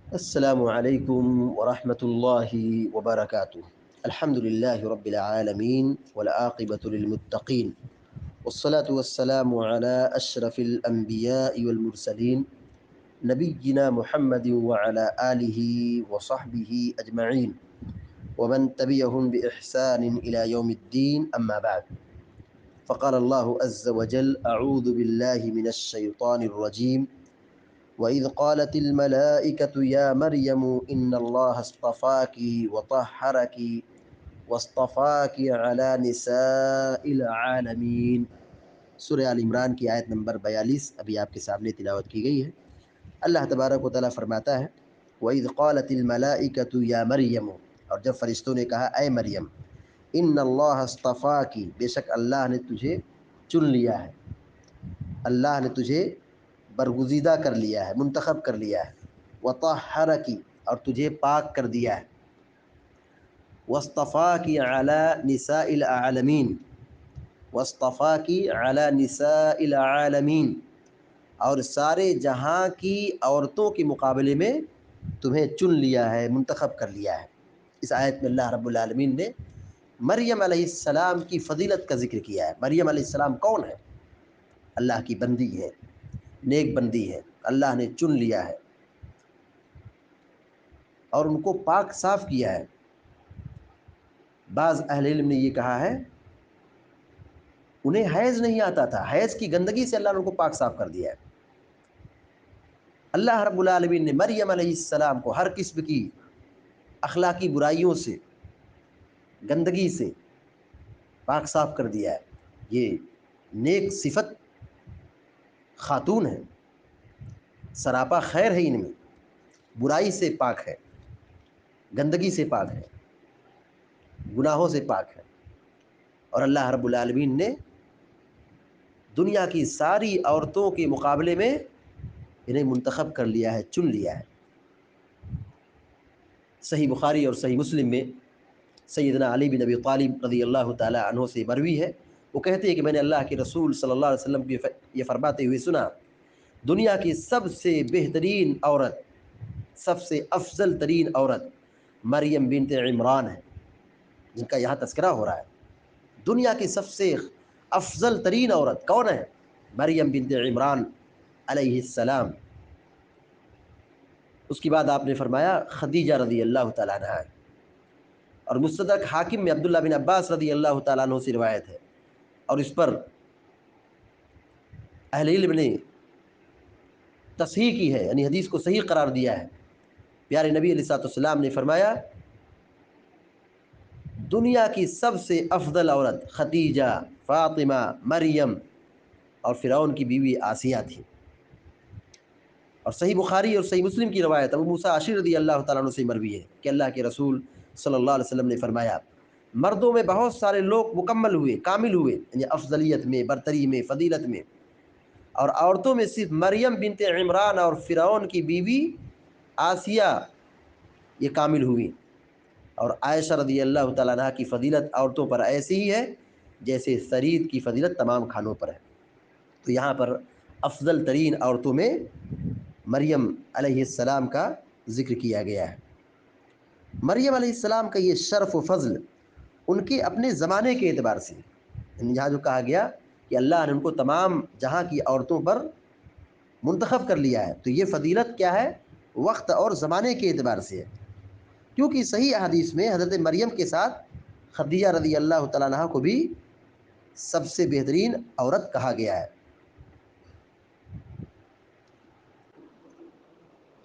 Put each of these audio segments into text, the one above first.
السلام عليكم ورحمة الله وبركاته. الحمد لله رب العالمين والعاقبة للمتقين، والصلاة والسلام على أشرف الأنبياء والمرسلين نبينا محمد وعلى آله وصحبه أجمعين ومن تبعهم بإحسان إلى يوم الدين. أما بعد، فقال الله عز وجل: أعوذ بالله من الشيطان الرجيم. وإذ قالت الملائكة يا مريم إن الله اصطفاك وطهرك واصطفاك على نساء العالمین۔ سورہ آل عمران کی آیت نمبر 42 ابھی آپ کے سامنے تلاوت کی گئی ہے۔ اللہ تبارک و تعالیٰ فرماتا ہے: وَإِذْ قَالَتِ الْمَلَائِكَةُ يَا مَرْيَمُ، اور جب فرشتوں نے کہا اے مریم، ان اللہ اصطفاکی، بے شک اللہ نے تجھے چن لیا ہے، اللہ نے تجھے برگزیدہ کر لیا ہے، منتخب کر لیا ہے، وطہرکی، اور تجھے پاک کر دیا ہے، واصطفاکی علی نساء العالمین، واصطفاکی علی نساء العالمین، اور سارے جہاں کی عورتوں کے مقابلے میں تمہیں چن لیا ہے، منتخب کر لیا ہے۔ اس آیت میں اللہ رب العالمین نے مریم علیہ السلام کی فضیلت کا ذکر کیا ہے۔ مریم علیہ السلام کون ہے؟ اللہ کی بندی ہے، نیک بندی ہے، اللہ نے چن لیا ہے اور ان کو پاک صاف کیا ہے۔ بعض اہل علم نے یہ کہا ہے انہیں حیض نہیں آتا تھا، حیض کی گندگی سے اللہ نے ان کو پاک صاف کر دیا ہے۔ اللہ رب العالمین نے مریم علیہ السلام کو ہر قسم کی اخلاقی برائیوں سے، گندگی سے پاک صاف کر دیا ہے۔ یہ نیک صفت خاتون ہے، سراپا خیر ہے، ان میں برائی سے پاک ہے، گندگی سے پاک ہے، گناہوں سے پاک ہے، اور اللہ رب العالمین نے دنیا کی ساری عورتوں کے مقابلے میں انہیں منتخب کر لیا ہے، چن لیا ہے۔ صحیح بخاری اور صحیح مسلم میں سیدنا علی بن ابی طالب رضی اللہ تعالی عنہ سے مروی ہے، وہ کہتے ہیں کہ میں نے اللہ کے رسول صلی اللہ علیہ وسلم کو یہ فرماتے ہوئے سنا: دنیا کی سب سے بہترین عورت، سب سے افضل ترین عورت مریم بنت عمران ہے، جن کا یہاں تذکرہ ہو رہا ہے۔ دنیا کی سب سے افضل ترین عورت کون ہے؟ مریم بنت عمران علیہ السلام۔ اس کے بعد آپ نے فرمایا خدیجہ رضی اللہ تعالیٰ عنہ ہے، اور مستدرک حاکم میں عبداللہ بن عباس رضی اللہ تعالیٰ عنہ سے روایت ہے، اور اس پر اہل علم نے تصحیح کی ہے، یعنی حدیث کو صحیح قرار دیا ہے۔ پیارے نبی علیہ الصلوۃ والسلام نے فرمایا دنیا کی سب سے افضل عورت خدیجہ، فاطمہ، مریم اور فرعون کی بیوی آسیہ تھی۔ اور صحیح بخاری اور صحیح مسلم کی روایت ابو موسیٰ اشعری رضی اللہ تعالیٰ عنہ سے مروی ہے کہ اللہ کے رسول صلی اللہ علیہ وسلم نے فرمایا مردوں میں بہت سارے لوگ مکمل ہوئے، کامل ہوئے، یعنی افضلیت میں، برتری میں، فضیلت میں، اور عورتوں میں صرف مریم بنت عمران اور فرعون کی بیوی آسیہ یہ کامل ہوئی۔ اور عائشہ رضی اللہ تعالیٰ عنہ کی فضیلت عورتوں پر ایسی ہی ہے جیسے ثرید کی فضیلت تمام کھانوں پر ہے۔ تو یہاں پر افضل ترین عورتوں میں مریم علیہ السلام کا ذکر کیا گیا ہے۔ مریم علیہ السلام کا یہ شرف و فضل ان کے اپنے زمانے کے اعتبار سے، یہاں جو کہا گیا کہ اللہ نے ان کو تمام جہاں کی عورتوں پر منتخب کر لیا ہے، تو یہ فضیلت کیا ہے؟ وقت اور زمانے کے اعتبار سے ہے، کیونکہ صحیح احادیث میں حضرت مریم کے ساتھ خدیجہ رضی اللہ تعالیٰ عنہ کو بھی سب سے بہترین عورت کہا گیا ہے۔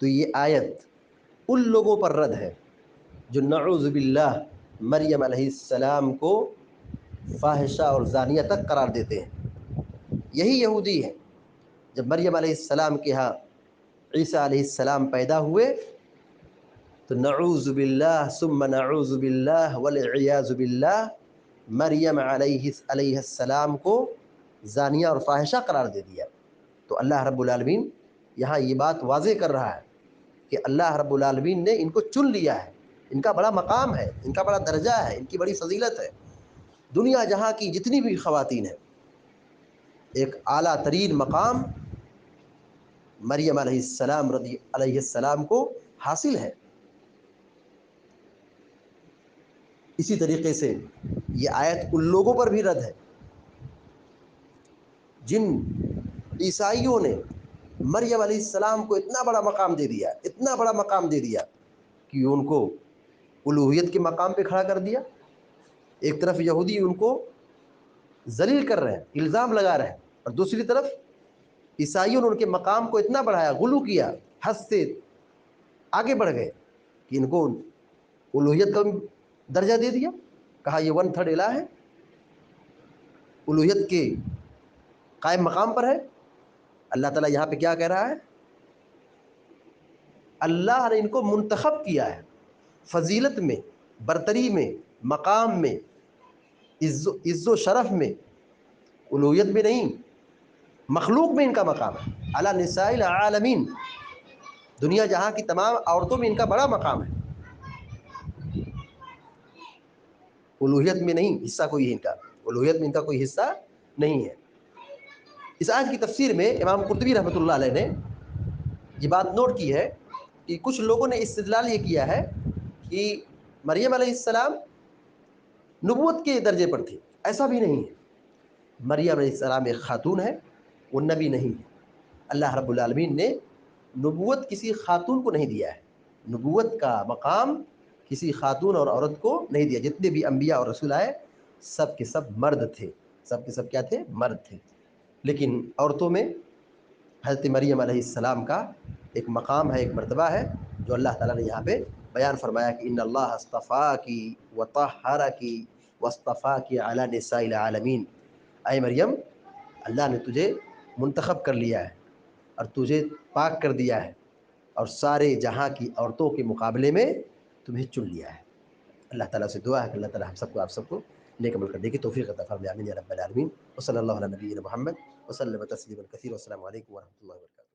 تو یہ آیت ان لوگوں پر رد ہے جو نعوذ باللہ مریم علیہ السلام کو فاحشہ اور زانیہ تک قرار دیتے ہیں۔ یہی یہودی ہے، جب مریم علیہ السلام کے ہاں عیسیٰ علیہ السلام پیدا ہوئے تو نعوذ باللہ ثم نعوذ باللہ والعیاذ باللہ مریم علیہ السلام کو زانیہ اور فاحشہ قرار دے دیا۔ تو اللہ رب العالمین یہاں یہ بات واضح کر رہا ہے کہ اللہ رب العالمین نے ان کو چن لیا ہے، ان کا بڑا مقام ہے، ان کا بڑا درجہ ہے، ان کی بڑی فضیلت ہے۔ دنیا جہاں کی جتنی بھی خواتین ہیں، ایک اعلیٰ ترین مقام مریم علیہ السلام کو حاصل ہے۔ اسی طریقے سے یہ آیت ان لوگوں پر بھی رد ہے جن عیسائیوں نے مریم علیہ السلام کو اتنا بڑا مقام دے دیا، اتنا بڑا مقام دے دیا کہ ان کو الوہیت کے مقام پہ کھڑا کر دیا۔ ایک طرف یہودی ان کو ذلیل کر رہے ہیں، الزام لگا رہے ہیں، اور دوسری طرف عیسائیوں نے ان کے مقام کو اتنا بڑھایا، غلو کیا، حد سے آگے بڑھ گئے کہ ان کو الوہیت کا درجہ دے دیا، کہا یہ 1/3 الہ ہے، الوہیت کے قائم مقام پر ہے۔ اللہ تعالیٰ یہاں پہ کیا کہہ رہا ہے؟ اللہ نے ان کو منتخب کیا ہے فضیلت میں، برتری میں، مقام میں، عز و شرف میں، الوہیت میں نہیں، مخلوق میں ان کا مقام ہے۔ علی نساء العالمین، دنیا جہاں کی تمام عورتوں میں ان کا بڑا مقام ہے، الوہیت میں نہیں حصہ کوئی ہے ان کا، الوہیت میں ان کا کوئی حصہ نہیں ہے۔ اس آیت کی تفسیر میں امام قرطبی رحمۃ اللہ علیہ نے یہ بات نوٹ کی ہے کہ کچھ لوگوں نے استدلال یہ کیا ہے کہ مریم علیہ السلام نبوت کے درجے پر تھی، ایسا بھی نہیں ہے۔ مریم علیہ السلام ایک خاتون ہے، وہ نبی نہیں ہے۔ اللہ رب العالمین نے نبوت کسی خاتون کو نہیں دیا ہے، نبوت کا مقام کسی خاتون اور عورت کو نہیں دیا۔ جتنے بھی انبیاء اور رسول آئے سب کے سب مرد تھے، سب کے سب کیا تھے؟ مرد تھے۔ لیکن عورتوں میں حضرت مریم علیہ السلام کا ایک مقام ہے، ایک مرتبہ ہے، جو اللہ تعالیٰ نے یہاں پہ بیان فرمایا کہ ان اللہ اصطفاکی وطہرکی واصطفاکی علی نساء العالمین، اے مریم اللہ نے تجھے منتخب کر لیا ہے اور تجھے پاک کر دیا ہے، اور سارے جہاں کی عورتوں کے مقابلے میں تمہیں چن لیا ہے۔ اللہ تعالیٰ سے دعا ہے کہ اللہ تعالیٰ ہم سب کو، آپ سب کو نیک عمل کرنے کی توفیق عطا فرمائے، آمین یا رب العالمین۔ وصلی اللہ علی نبینا محمد وسلم تسلیما کثیرا، والسلام علیکم ورحمۃ اللہ وبرکاتہ۔